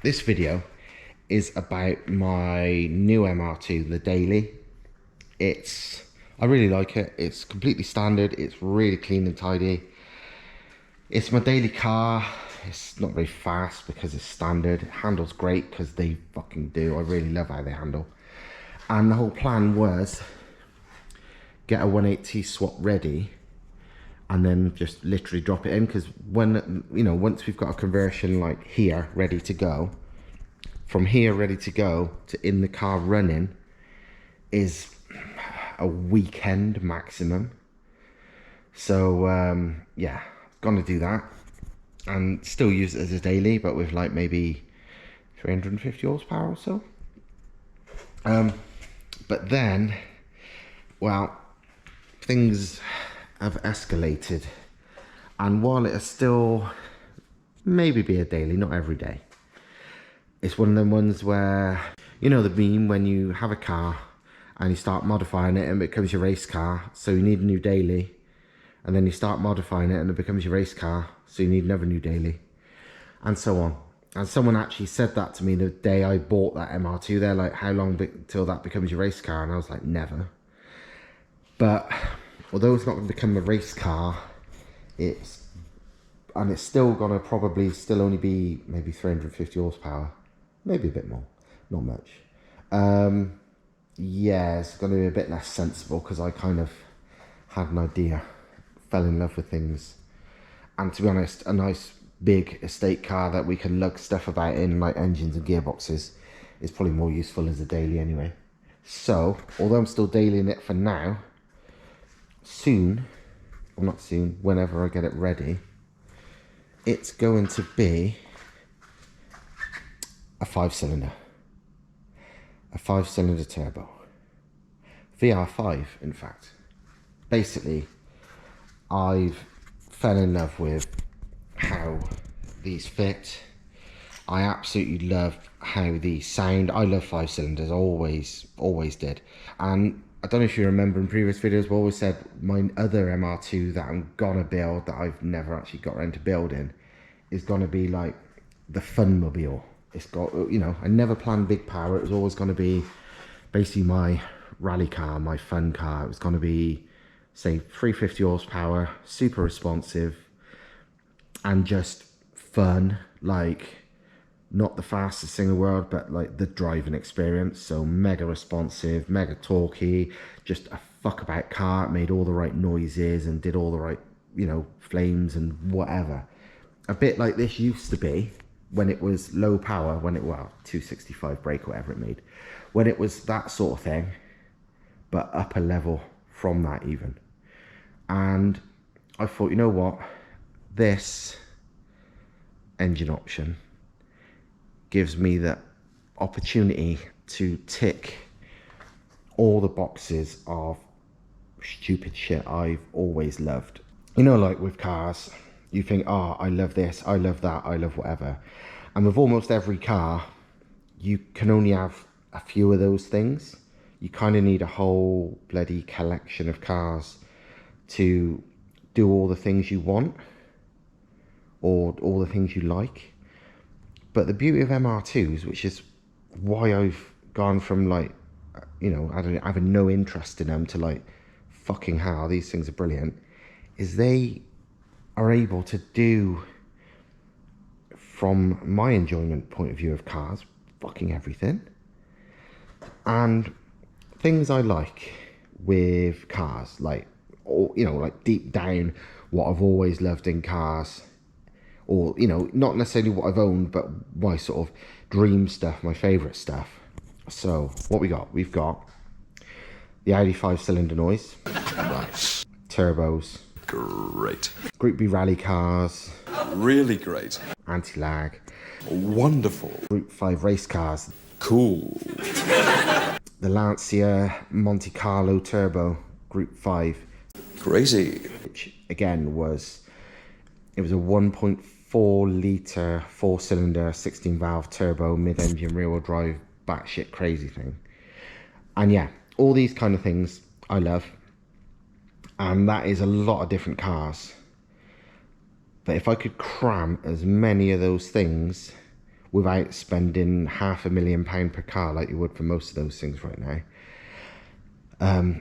This video is about my new MR2, the Daily. I really like it. It's completely standard. It's really clean and tidy. It's my daily car. It's not very fast because it's standard. It handles great because they fucking do. I really love how they handle. And the whole plan was get a 180 swap ready and then just literally drop it in, because when, you know, once we've got a conversion like here ready to go, from here ready to go to in the car running is a weekend maximum. So yeah, gonna do that and still use it as a daily, but with like maybe 350 horsepower or so. But then, well, things have escalated, and while it is still maybe be a daily, not every day, it's one of them ones where, you know, the meme when you have a car and you start modifying it and it becomes your race car, so you need a new daily, and then you start modifying it and it becomes your race car, so you need another new daily, and so on. And someone actually said that to me the day I bought that MR2. They're like, how long till that becomes your race car? And I was like, never. But although it's not going to become a race car, it's still going to probably still only be maybe 350 horsepower, maybe a bit more, not much. Yeah, it's going to be a bit less sensible because I kind of had an idea, fell in love with things, and to be honest, a nice big estate car that we can lug stuff about in, like engines and gearboxes, is probably more useful as a daily anyway. So although I'm still dailying it for now, soon, or not soon, whenever I get it ready, it's going to be a 5-cylinder turbo, VR5 in fact. Basically, I've fell in love with how these fit. I absolutely love how these sound. I love 5 cylinders, always did. And I don't know if you remember in previous videos, I've always said my other MR2 that I'm gonna build, that I've never actually got around to building, is gonna be like the Funmobile. It's got, you know, I never planned big power. It was always gonna be basically my rally car, my fun car. It was gonna be, say, 350 horsepower, super responsive, and just fun, like not the fastest thing in the world, but like the driving experience. So mega responsive, mega torquey, just a fuck about car. It made all the right noises and did all the right, you know, flames and whatever. A bit like this used to be when it was low power, when it, well, 265 brake or whatever it made, when it was that sort of thing, but upper level from that even. And I thought, you know what, this engine option gives me the opportunity to tick all the boxes of stupid shit I've always loved. You know, like with cars, you think, oh, I love this, I love that, I love whatever. And with almost every car, you can only have a few of those things. You kind of need a whole bloody collection of cars to do all the things you want, or all the things you like. But the beauty of MR2s, which is why I've gone from like, you know, having no interest in them to like, fucking hell, these things are brilliant, is they are able to do, from my enjoyment point of view of cars, fucking everything. And things I like with cars, like, or, you know, like deep down what I've always loved in cars, or, you know, not necessarily what I've owned, but my sort of dream stuff, my favourite stuff. So what we got? We've got the Audi 5-cylinder noise. Nice. Turbos. Great. Group B rally cars. Really great. Anti-lag. Wonderful. Group 5 race cars. Cool. The Lancia Monte Carlo Turbo Group 5. Crazy. Which again was, it was a 1.4 litre 4-cylinder 16-valve turbo mid-engine rear-wheel drive batshit crazy thing. And yeah, all these kind of things I love, and that is a lot of different cars. But if I could cram as many of those things without spending £500,000 per car like you would for most of those things right now,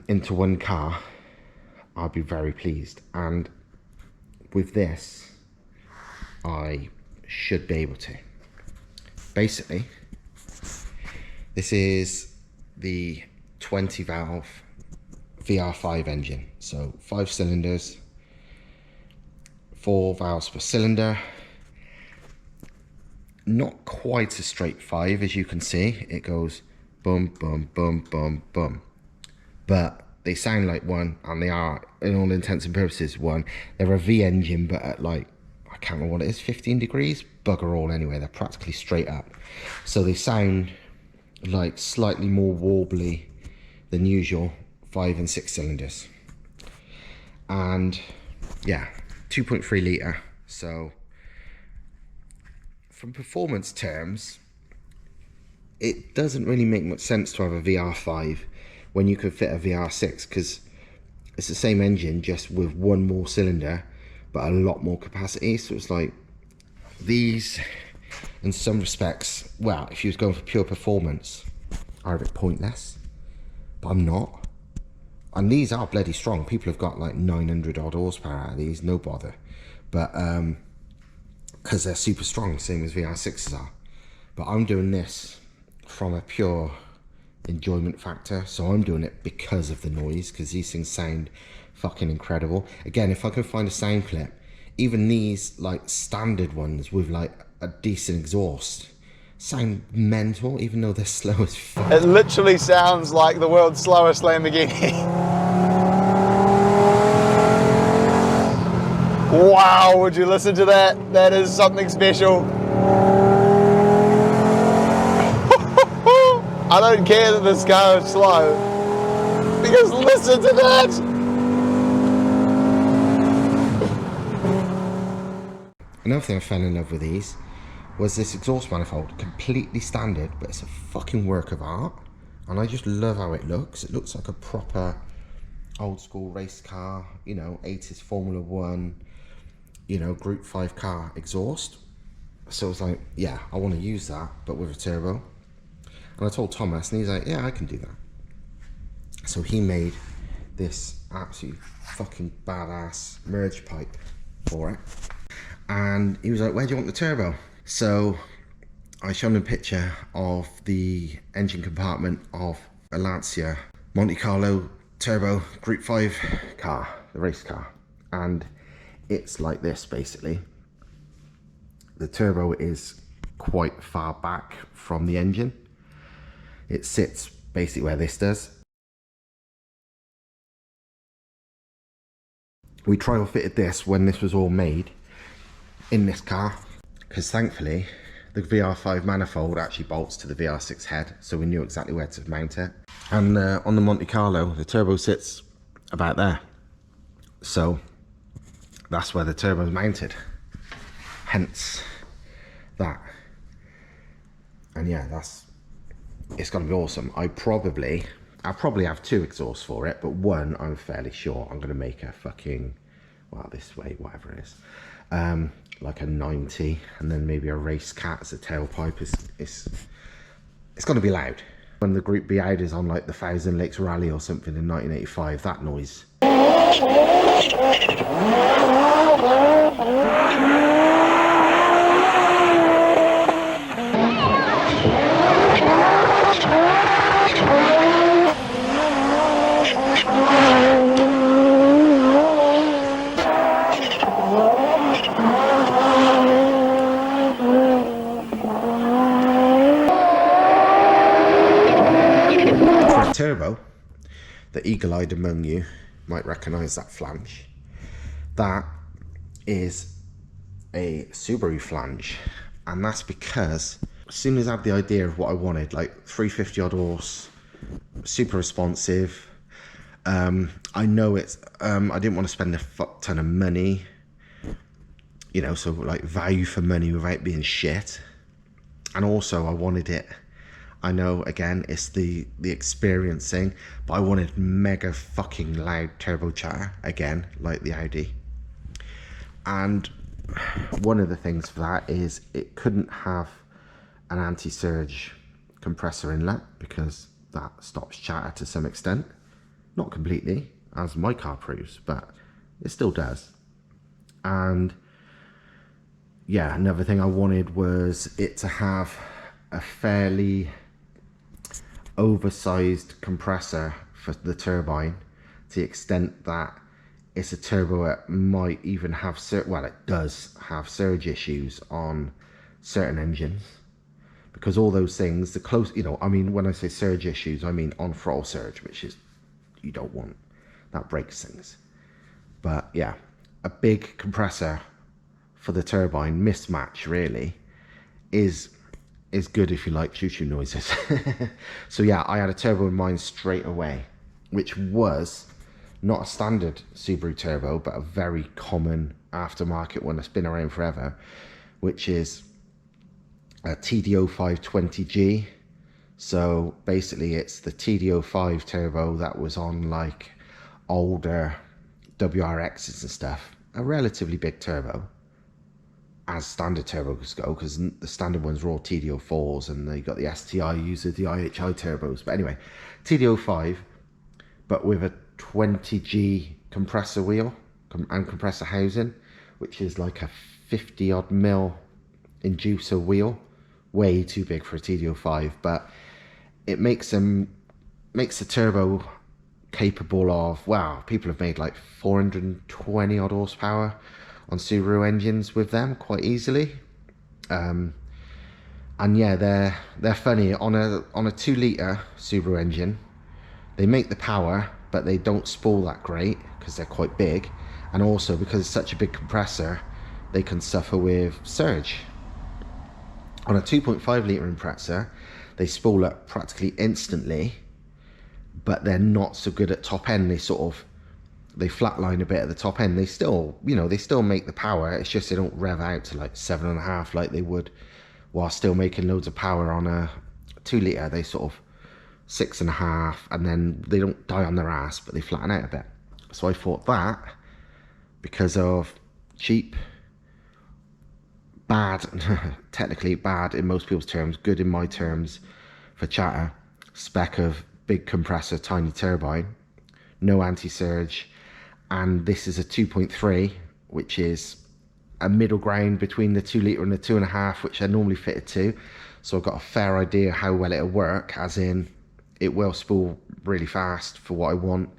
into one car, I'd be very pleased. And with this, I should be able to. Basically, this is the 20 valve VR5 engine. So 5 cylinders, 4 valves per cylinder. Not quite a straight 5, as you can see. It goes boom, boom, boom, boom, boom. But they sound like one, and they are, in all intents and purposes, one. They're a V engine, but at like, I can't remember what it is, 15 degrees? Bugger all anyway, they're practically straight up. So they sound like slightly more warbly than usual 5 and 6 cylinders. And yeah, 2.3 litre. So from performance terms, it doesn't really make much sense to have a VR5 when you could fit a VR6, because it's the same engine just with one more cylinder but a lot more capacity. So it's like, these in some respects, well, if you was going for pure performance, are a bit pointless, but I'm not. And these are bloody strong. People have got like 900 odd horsepower out of these, no bother. But because they're super strong, same as VR6s are. But I'm doing this from a pure enjoyment factor. So I'm doing it because of the noise, because these things sound fucking incredible. Again, if I can find a sound clip, even these like standard ones with like a decent exhaust sound mental, even though they're slow as fuck. It literally sounds like the world's slowest Lamborghini. Wow, would you listen to that? That is something special. I don't care that this car is slow, because listen to that! Another thing I fell in love with these was this exhaust manifold. Completely standard, but it's a fucking work of art. And I just love how it looks. It looks like a proper old school race car, you know, 80s Formula 1, you know, Group 5 car exhaust. So it's like, yeah, I want to use that, but with a turbo. And I told Thomas, and he's like, yeah, I can do that. So he made this absolute fucking badass merge pipe for it. And he was like, where do you want the turbo? So I showed him a picture of the engine compartment of a Lancia Monte Carlo turbo Group 5 car, the race car. And it's like this, basically. The turbo is quite far back from the engine. It sits basically where this does. We trial fitted this when this was all made in this car, because thankfully the VR5 manifold actually bolts to the VR6 head, so we knew exactly where to mount it. And on the Monte Carlo, the turbo sits about there, so that's where the turbo is mounted, hence that. And yeah, it's gonna be awesome. I'll probably have 2 exhausts for it, but one I'm fairly sure I'm gonna make a fucking, well, this way, whatever it is, like a 90, and then maybe a race cat as a tailpipe. It's gonna be loud. When the Group B Audi is on like the Thousand Lakes Rally or something in 1985, that noise. Turbo, the eagle-eyed among you might recognize that flange. That is a Subaru flange, and that's because as soon as I had the idea of what I wanted, like 350 odd horse, super responsive, I know it's I didn't want to spend a fuck ton of money, you know, so like value for money without being shit. And also I wanted it, I know, again, it's the experiencing, but I wanted mega fucking loud turbo chatter, again, like the Audi. And one of the things for that is it couldn't have an anti-surge compressor inlet because that stops chatter to some extent. Not completely, as my car proves, but it still does. And yeah, another thing I wanted was it to have a fairly oversized compressor for the turbine, to the extent that it's a turbo that might even have well, it does have surge issues on certain engines, because all those things, the close, you know, I mean, when I say surge issues, I mean on throttle surge, which is, you don't want, that breaks things. But yeah, a big compressor for the turbine, mismatch really, is good if you like choo-choo noises. So yeah, I had a turbo in mind straight away, which was not a standard Subaru turbo, but a very common aftermarket one that's been around forever, which is a TD05 20G. So basically it's the TD05 turbo that was on like older WRXs and stuff, a relatively big turbo as standard turbos go, because the standard ones were all TD04s and they got the STI user, the IHI turbos. But anyway, TD05, but with a 20G compressor wheel and compressor housing, which is like a 50 odd mil inducer wheel, way too big for a TD05, but it makes the turbo capable of, wow, people have made like 420 odd horsepower on Subaru engines with them quite easily. And yeah, they're funny. On a 2-litre Subaru engine, they make the power, but they don't spool that great because they're quite big, and also because it's such a big compressor, they can suffer with surge. On a 2.5-litre compressor, they spool up practically instantly, but they're not so good at top end. They flatline a bit at the top end. They still, you know, they still make the power. It's just they don't rev out to like 7.5 like they would while still making loads of power on a 2-litre. They sort of 6.5, and then they don't die on their ass, but they flatten out a bit. So I thought that, because of cheap, bad, technically bad in most people's terms, good in my terms for chatter, spec of big compressor, tiny turbine, no anti-surge, and this is a 2.3, which is a middle ground between the 2-litre and the 2.5, which I normally fitted to. So I've got a fair idea how well it'll work, as in it will spool really fast for what I want,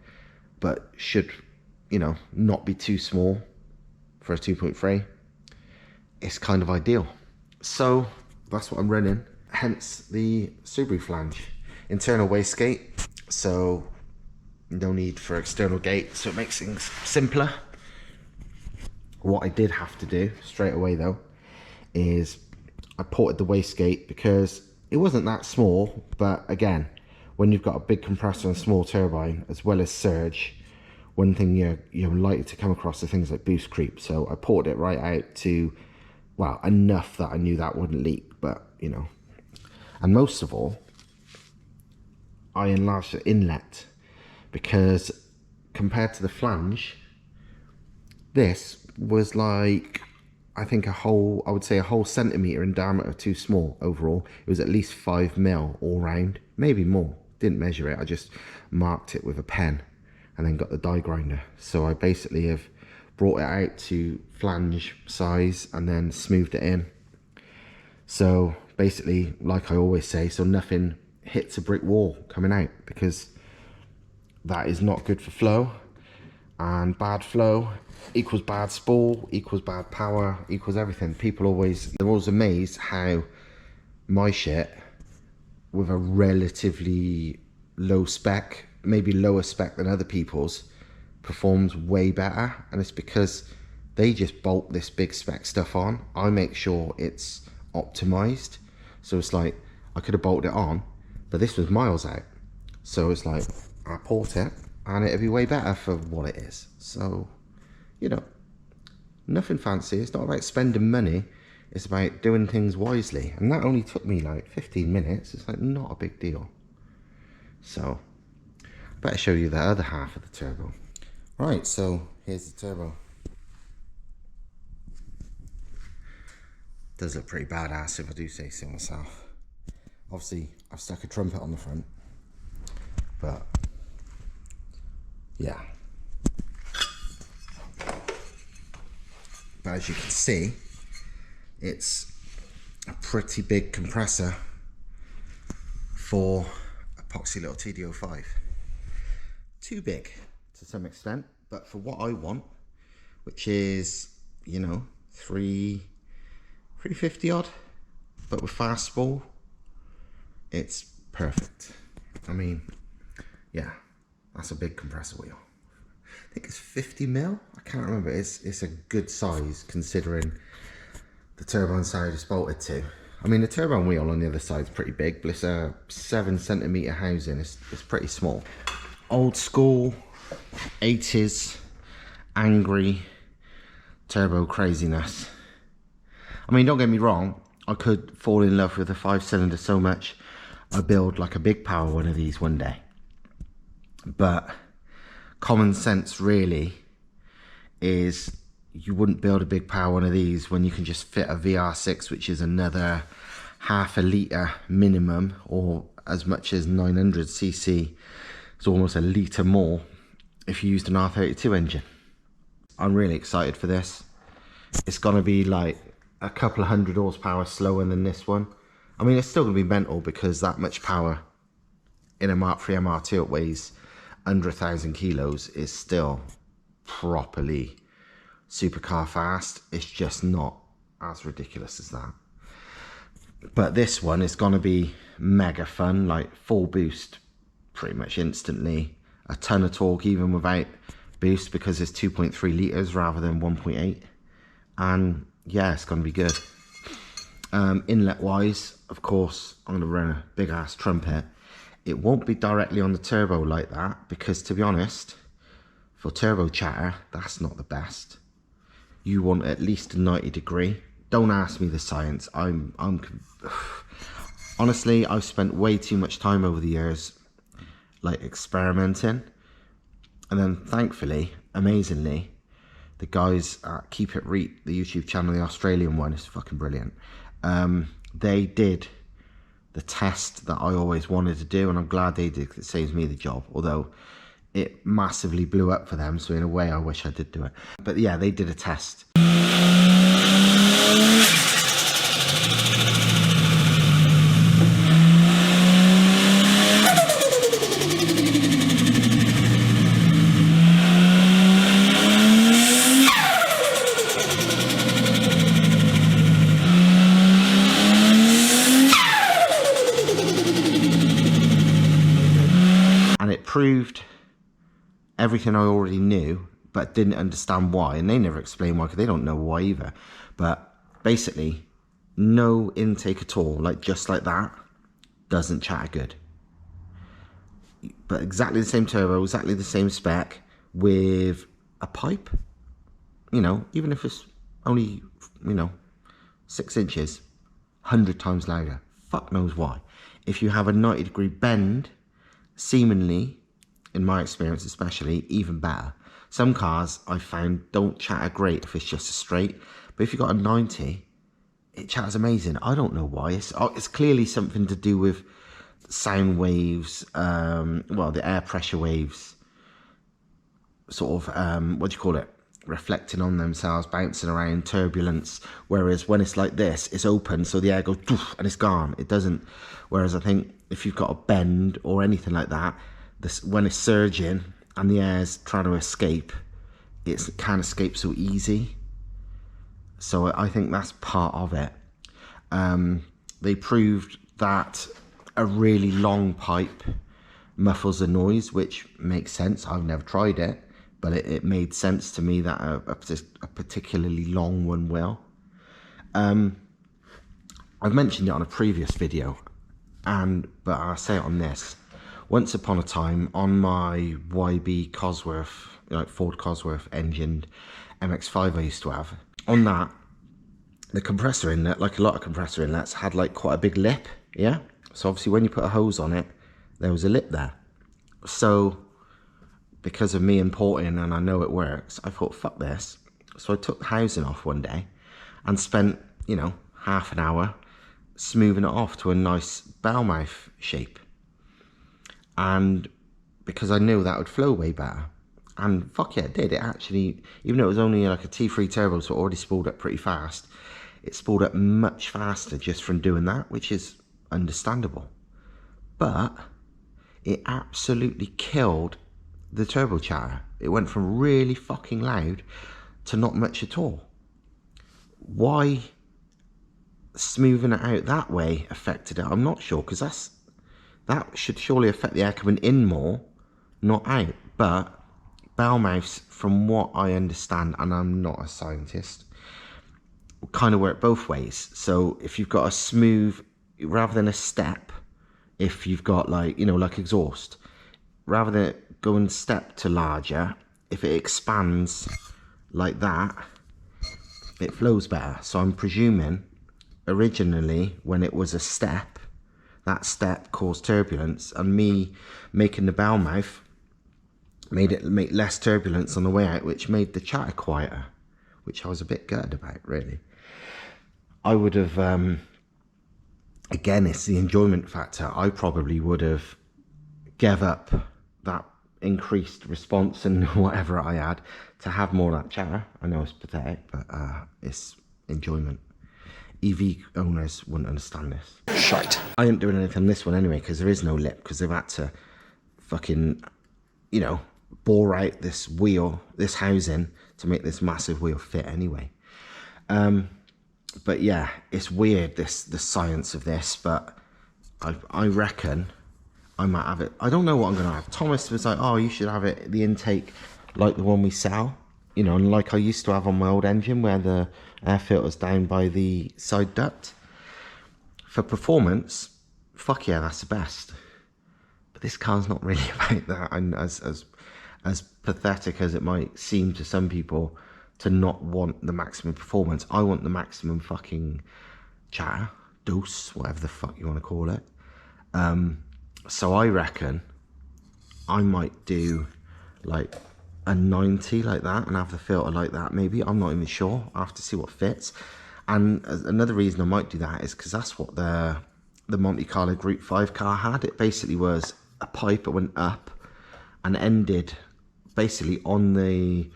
but should, you know, not be too small for a 2.3. It's kind of ideal. So that's what I'm running, hence the Subaru flange. Internal wastegate, so no need for external gate, so it makes things simpler. What I did have to do straight away though is I ported the wastegate, because it wasn't that small, but again, when you've got a big compressor and a small turbine as well as surge, one thing you're likely to come across are things like boost creep. So I ported it right out to, well, enough that I knew that wouldn't leak, but you know. And most of all, I enlarged the inlet, because compared to the flange, this was like, I think I would say a whole centimetre in diameter too small overall. It was at least 5 mil all round, maybe more. Didn't measure it, I just marked it with a pen and then got the die grinder. So I basically have brought it out to flange size and then smoothed it in. So basically, like I always say, so nothing hits a brick wall coming out, because that is not good for flow, and bad flow equals bad spool, equals bad power, equals everything. They're always amazed how my shit, with a relatively low spec, maybe lower spec than other people's, performs way better. And it's because they just bolt this big spec stuff on. I make sure it's optimized, so it's like I could have bolted it on, but this was miles out, so it's like I port it and it'll be way better for what it is. So, you know, nothing fancy. It's not about spending money, it's about doing things wisely. And that only took me like 15 minutes. It's like not a big deal. So I better show you the other half of the turbo. Right, so here's the turbo. Does look pretty badass if I do say so myself. Obviously, I've stuck a trumpet on the front, but yeah. But as you can see, it's a pretty big compressor for epoxy little TD05. Too big to some extent, but for what I want, which is, you know, 350 odd, but with fast spool, it's perfect. I mean, yeah, that's a big compressor wheel. I think it's 50 mil. I can't remember. It's a good size considering the turbine side is bolted to. I mean, the turbine wheel on the other side is pretty big, but it's a 7cm housing. It's pretty small. Old school 80s angry turbo craziness. I mean, don't get me wrong, I could fall in love with a 5-cylinder so much I build like a big power one of these one day. But common sense really is you wouldn't build a big power one of these when you can just fit a VR6, which is another half a litre minimum, or as much as 900cc. It's almost a litre more if you used an R32 engine. I'm really excited for this. It's going to be like a couple of 100 horsepower slower than this one. I mean, it's still going to be mental because that much power in a Mark III MR2 it weighs under 1,000 kilos is still properly supercar fast. It's just not as ridiculous as that. But this one is going to be mega fun, like full boost pretty much instantly, a ton of torque even without boost because it's 2.3 litres rather than 1.8, and yeah, it's going to be good. Inlet wise, of course, I'm going to run a big ass trumpet. It won't be directly on the turbo like that because, to be honest, for turbo chatter, that's not the best. You want at least a 90 degree. Don't ask me the science. Honestly, I've spent way too much time over the years like experimenting, and then thankfully, amazingly, the guys at Keep It Reet, the YouTube channel, the Australian one, is fucking brilliant. They did the test that I always wanted to do, and I'm glad they did because it saves me the job, although it massively blew up for them, so in a way I wish I did do it. But yeah, they did a test. Proved everything I already knew but didn't understand why, and they never explain why because they don't know why either. But basically, no intake at all, like just like that, doesn't chatter good. But exactly the same turbo, exactly the same spec with a pipe, you know, even if it's only, you know, 6 inches, 100 times louder. Fuck knows why. If you have a 90 degree bend, seemingly, in my experience especially, even better. Some cars I found don't chatter great if it's just a straight, but if you've got a 90, it chatters amazing. I don't know why. It's clearly something to do with sound waves, well, the air pressure waves, sort of, what do you call it, reflecting on themselves, bouncing around, turbulence, whereas when it's like this, it's open, so the air goes doof, and it's gone. It doesn't, whereas I think if you've got a bend or anything like that, when it's surging and the air's trying to escape, it can't escape so easy. So I think that's part of it. They proved that a really long pipe muffles the noise, which makes sense. I've never tried it, but it made sense to me that a particularly long one will. I've mentioned it on a previous video, but I'll say it on this. Once upon a time, on my YB Cosworth, like Ford Cosworth engined MX-5 I used to have, on that, the compressor inlet, like a lot of compressor inlets, had like quite a big lip, yeah? So obviously when you put a hose on it, there was a lip there. So because of me importing and I know it works, I thought, fuck this. So I took the housing off one day and spent, you know, half an hour smoothing it off to a nice bell mouth shape. And because I knew that would flow way better. And fuck yeah, it did. It actually, even though it was only like a T3 turbo, so it already spooled up pretty fast, it spooled up much faster just from doing that, which is understandable. But it absolutely killed the turbo chatter. It went from really fucking loud to not much at all. Why smoothing it out that way affected it, I'm not sure, because that should surely affect the air coming in more, not out. But bell mouths, from what I understand, and I'm not a scientist, kind of work both ways. So if you've got a smooth, rather than a step, if you've got like, you know, like exhaust, rather than going step to larger, if it expands like that, it flows better. So I'm presuming originally when it was a step, that step caused turbulence, and me making the bell mouth made it make less turbulence on the way out, which made the chatter quieter, which I was a bit gutted about, really. I would have, again, it's the enjoyment factor. I probably would have gave up that increased response and whatever I had to have more of that chatter. I know it's pathetic, but it's enjoyment. EV owners wouldn't understand this. Shite. I ain't doing anything on this one anyway, because there is no lip, because they've had to fucking, you know, bore out this wheel, this housing, to make this massive wheel fit anyway. But yeah, it's weird, the science of this, but I reckon I might have it. I don't know what I'm gonna have. Thomas was like, oh, you should have it, the intake like the one we sell, you know, and like I used to have on my old engine, where the air filter's down by the side duct. For performance, fuck yeah, that's the best. But this car's not really about that, and as pathetic as it might seem to some people to not want the maximum performance, I want the maximum fucking chatter, dose, whatever the fuck you want to call it. So I reckon I might do like a 90 like that and have the filter like that, maybe. I'm not even sure. I have to see what fits. And another reason I might do that is because that's what the Monte Carlo Group 5 car had. It basically was a pipe that went up and ended basically on the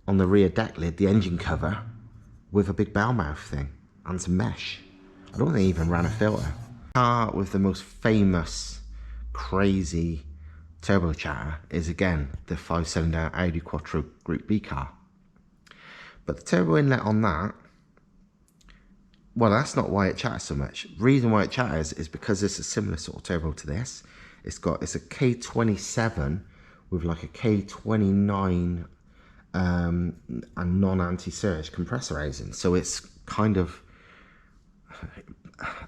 rear deck lid, the engine cover, with a big bell mouth thing and some mesh. I don't think they even ran a filter. Car with the most famous, crazy turbo chatter is again the 5-cylinder Audi Quattro Group B car. But the turbo inlet on that, well, that's not why it chatters so much. The reason why it chatters is because it's a similar sort of turbo to this. It's a K27 with like a K29 and non-anti-surge compressor housing. So it's kind of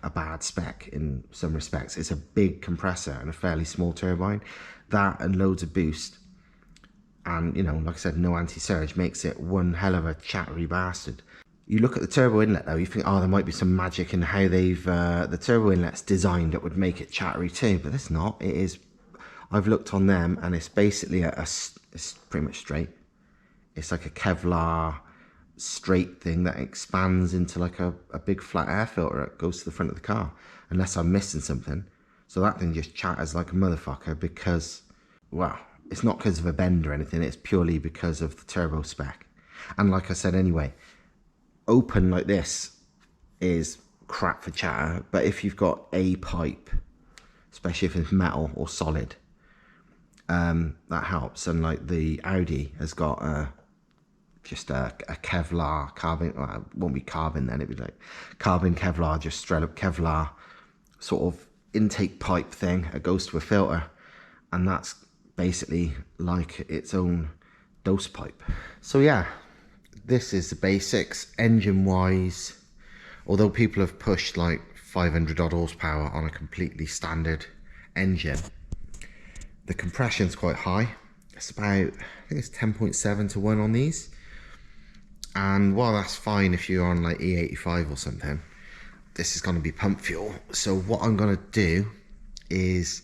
a bad spec in some respects. It's a big compressor and a fairly small turbine. That and loads of boost, and, you know, like I said, no anti-surge, makes it one hell of a chattery bastard. You look at the turbo inlet though, you think, oh, there might be some magic in how they've the turbo inlet's designed that would make it chattery too, but it's not. It is, I've looked on them and it's basically it's pretty much straight. It's like a Kevlar straight thing that expands into like a big flat air filter that goes to the front of the car, unless I'm missing something. So that thing just chatters like a motherfucker because, well, it's not because of a bend or anything, it's purely because of the turbo spec. And like I said anyway, open like this is crap for chatter, but if you've got a pipe, especially if it's metal or solid, that helps. And like the Audi has got just a Kevlar carbon, well, it won't be carbon then, it'd be like carbon Kevlar, just straight up Kevlar sort of intake pipe thing that goes to a filter, and that's basically like its own dose pipe. So yeah, this is the basics. Engine wise, although people have pushed like 500 odd horsepower on a completely standard engine, the compression's quite high. It's about, I think it's 10.7 to 1 on these, and while that's fine if you're on like E85 or something, this is going to be pump fuel. So what I'm going to do is,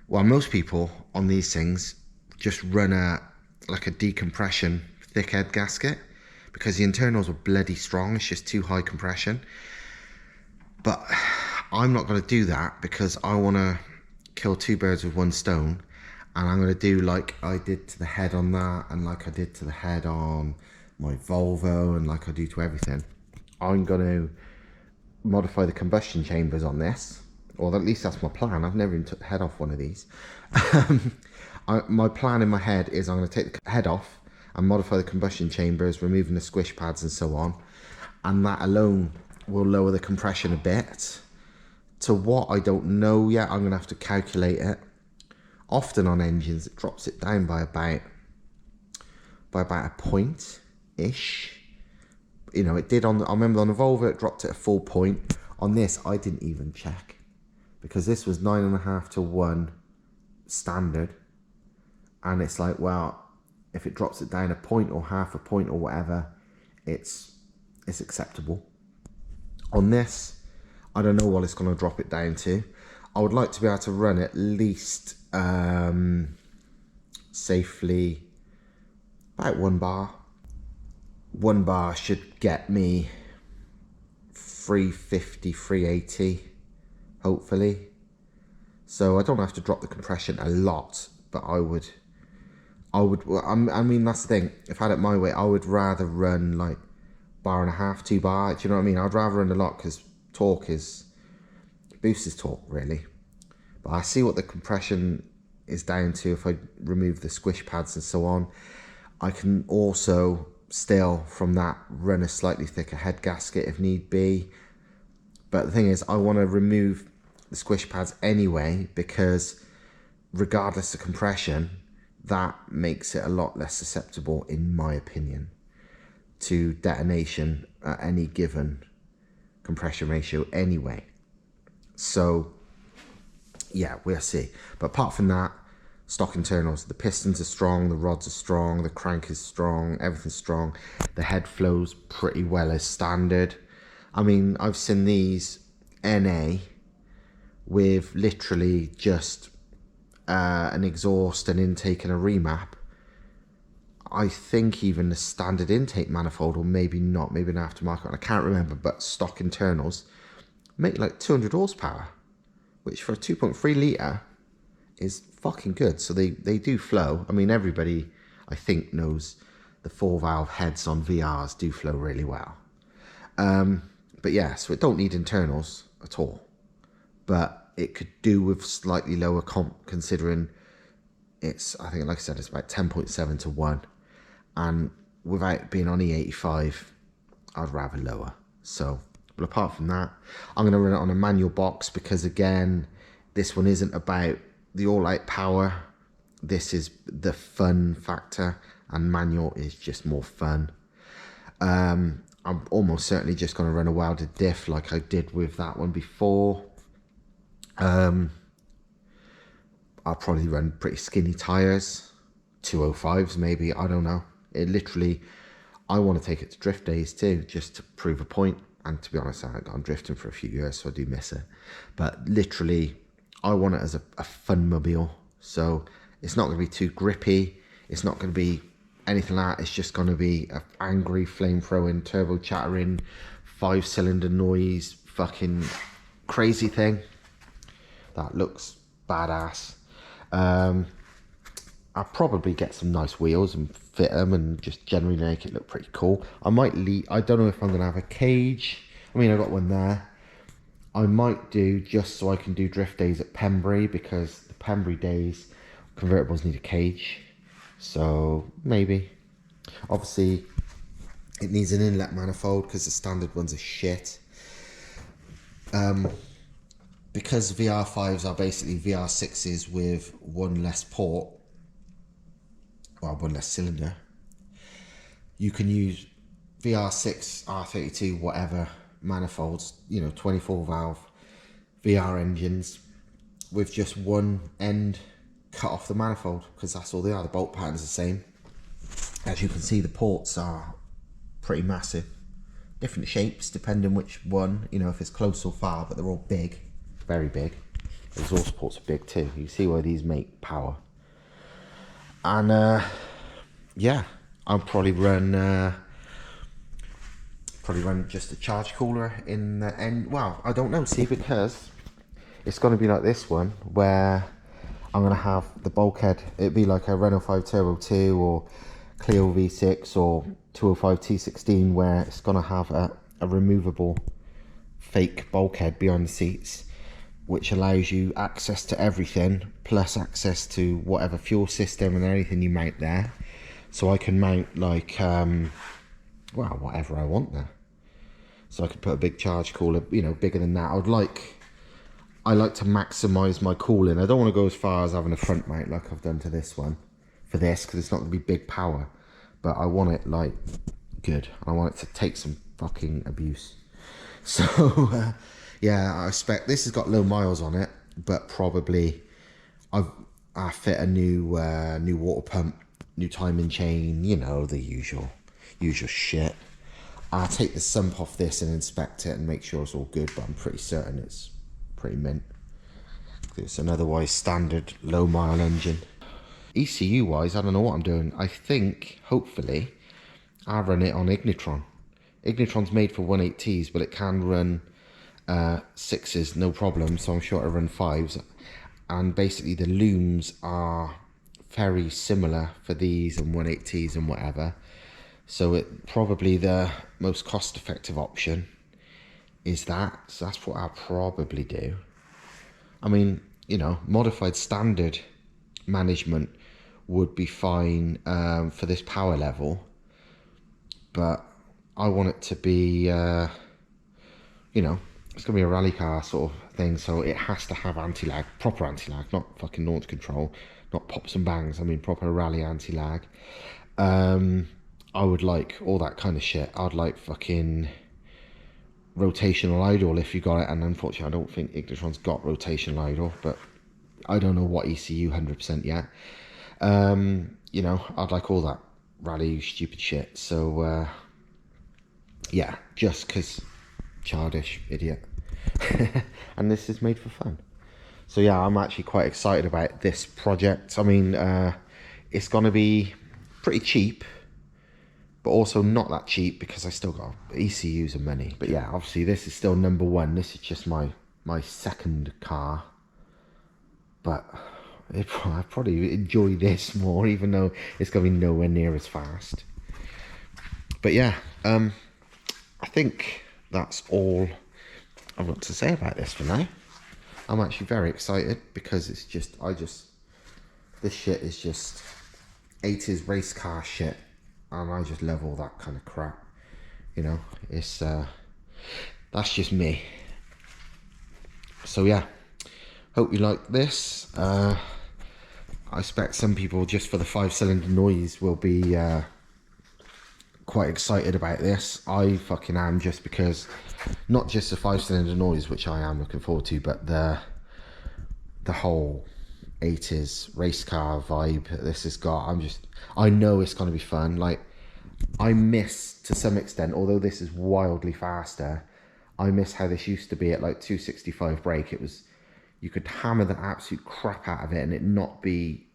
well, most people on these things just run like a decompression thick head gasket, because the internals are bloody strong. It's just too high compression. But I'm not going to do that because I want to kill two birds with one stone, and I'm going to do like I did to the head on that, and like I did to the head on my Volvo, and like I do to everything. I'm going to modify the combustion chambers on this, or at least that's my plan. I've never even took the head off one of these. My plan in my head is I'm going to take the head off and modify the combustion chambers, removing the squish pads and so on, and that alone will lower the compression a bit. To what, I don't know yet. I'm going to have to calculate it. Often on engines it drops it down by about a point-ish. You know, it did on the, I remember on the Volvo it dropped it a full point. On this I didn't even check, because this was 9.5 to 1 standard, and it's like, well, if it drops it down a point or half a point or whatever, it's acceptable. On this, I don't know what it's going to drop it down to. I would like to be able to run at least safely about 1 bar. 1 bar should get me 350, 380, hopefully. So I don't have to drop the compression a lot, but I mean, that's the thing. If I had it my way, I would rather run like 1.5 bar, 2 bar. Do you know what I mean? I'd rather run a lot, because torque boosts torque really. But I see what the compression is down to if I remove the squish pads and so on. I can also still from that run a slightly thicker head gasket if need be. But the thing is, I want to remove the squish pads anyway, because regardless of compression, that makes it a lot less susceptible, in my opinion, to detonation at any given compression ratio anyway. So yeah, we'll see. But apart from that, stock internals, the pistons are strong, the rods are strong, the crank is strong, everything's strong. The head flows pretty well as standard. I mean, I've seen these NA with literally just an exhaust, an intake and a remap. I think even the standard intake manifold, or maybe not, maybe an aftermarket, I can't remember, but stock internals make like 200 horsepower, which for a 2.3 litre is fucking good. So they do flow. I mean, everybody I think knows the 4-valve heads on VRs do flow really well. But yeah, so it don't need internals at all, but it could do with slightly lower comp, considering it's, I think, like I said, it's about 10.7 to 1, and without being on E85, I'd rather lower. So, but apart from that, I'm going to run it on a manual box, because again, this one isn't about the all-out power. This is the fun factor, and manual is just more fun. I'm almost certainly just going to run a welded diff like I did with that one before. I'll probably run pretty skinny tyres, 205s maybe, I don't know. It literally, I want to take it to drift days too, just to prove a point. And to be honest, I haven't gone drifting for a few years, so I do miss it. But literally, I want it as a fun mobile. So it's not going to be too grippy. It's not going to be anything like that. It's just going to be an angry, flame-throwing, turbo chattering, 5-cylinder noise, fucking crazy thing that looks badass. I'll probably get some nice wheels and fit them and just generally make it look pretty cool. I might leave, I don't know if I'm going to have a cage. I mean, I got one there. I might do, just so I can do drift days at Pembury, because the Pembury days convertibles need a cage. So maybe. Obviously it needs an inlet manifold, because the standard ones are shit. Because VR5s are basically VR6s with one less port, well, one less cylinder, you can use VR6, R32, whatever manifolds, you know, 24 valve VR engines with just one end cut off the manifold, because that's all they are. The bolt pattern's the same. As you can see, the ports are pretty massive, different shapes depending which one, you know, if it's close or far, but they're all big, very big. The exhaust ports are big too. You see why these make power. And yeah, I'll probably run probably run just a charge cooler in the end. Well, I don't know, see, because it's going to be like this one, where I'm going to have the bulkhead. It'd be like a Renault 5 Turbo 2 or Clio V6 or 205 T16, where it's going to have a removable fake bulkhead behind the seats, which allows you access to everything, plus access to whatever fuel system and anything you mount there. So I can mount like, well, whatever I want there. So I could put a big charge cooler, you know, bigger than that. I like to maximize my cooling. I don't want to go as far as having a front mount like I've done to this one for this, because it's not going to be big power, but I want it like good. I want it to take some fucking abuse. So yeah, I expect this has got low miles on it, but probably I fit a new water pump, new timing chain, you know, the usual shit. I'll take the sump off this and inspect it and make sure it's all good, but I'm pretty certain it's pretty mint. It's an otherwise standard low mile engine. ECU wise, I don't know what I'm doing. I think hopefully I'll run it on Ignitron. Ignitron's made for 180s, but it can run 6s no problem, so I'm sure it'll run 5s. And basically the looms are very similar for these and 180s and whatever. So it probably the most cost effective option is that. So that's what I'll probably do. I mean, you know, modified standard management would be fine for this power level, but I want it to be, you know, it's going to be a rally car sort of thing, so it has to have anti-lag, proper anti-lag, not fucking launch control, not pops and bangs, I mean proper rally anti-lag. I would like all that kind of shit. I'd like fucking rotational idle if you got it, and unfortunately I don't think Ignitron's got rotational idle, but I don't know what ECU 100% yet. You know, I'd like all that rally stupid shit, so yeah, just because childish idiot. And this is made for fun. So yeah, I'm actually quite excited about this project. I mean, it's gonna be pretty cheap, but also not that cheap because I still got ECUs and money. But yeah, obviously this is still number one. This is just my second car, but I probably enjoy this more, even though it's gonna be nowhere near as fast. But yeah, I think that's all I've got to say about this for now. I'm actually very excited because it's just, this shit is just 80s race car shit, and I just love all that kind of crap, you know. It's that's just me. So yeah, hope you like this. I expect some people, just for the 5-cylinder noise, will be quite excited about this. I fucking am, just because, not just the 5-cylinder noise, which I am looking forward to, but the whole 80s race car vibe this has got. I know it's going to be fun. Like, I miss, to some extent, although this is wildly faster, I miss how this used to be at like 265 brake. It was, you could hammer the absolute crap out of it and it not be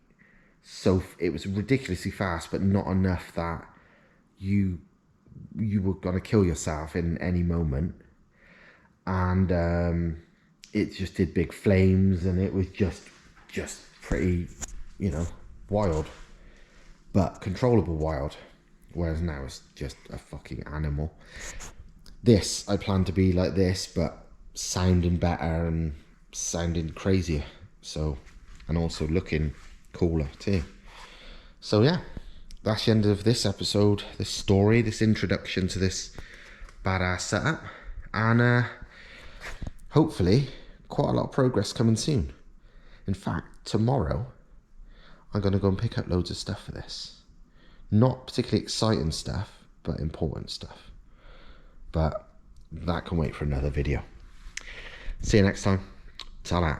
so, it was ridiculously fast, but not enough that you were gonna kill yourself in any moment. And it just did big flames, and it was just pretty, you know, wild, but controllable wild. Whereas now it's just a fucking animal. This, I plan to be like this, but sounding better and sounding crazier. So, and also looking cooler too. So yeah, that's the end of this episode, this story, this introduction to this badass setup. And hopefully quite a lot of progress coming soon. In fact, tomorrow I'm going to go and pick up loads of stuff for this. Not particularly exciting stuff, but important stuff. But that can wait for another video. See you next time. Ta-ra.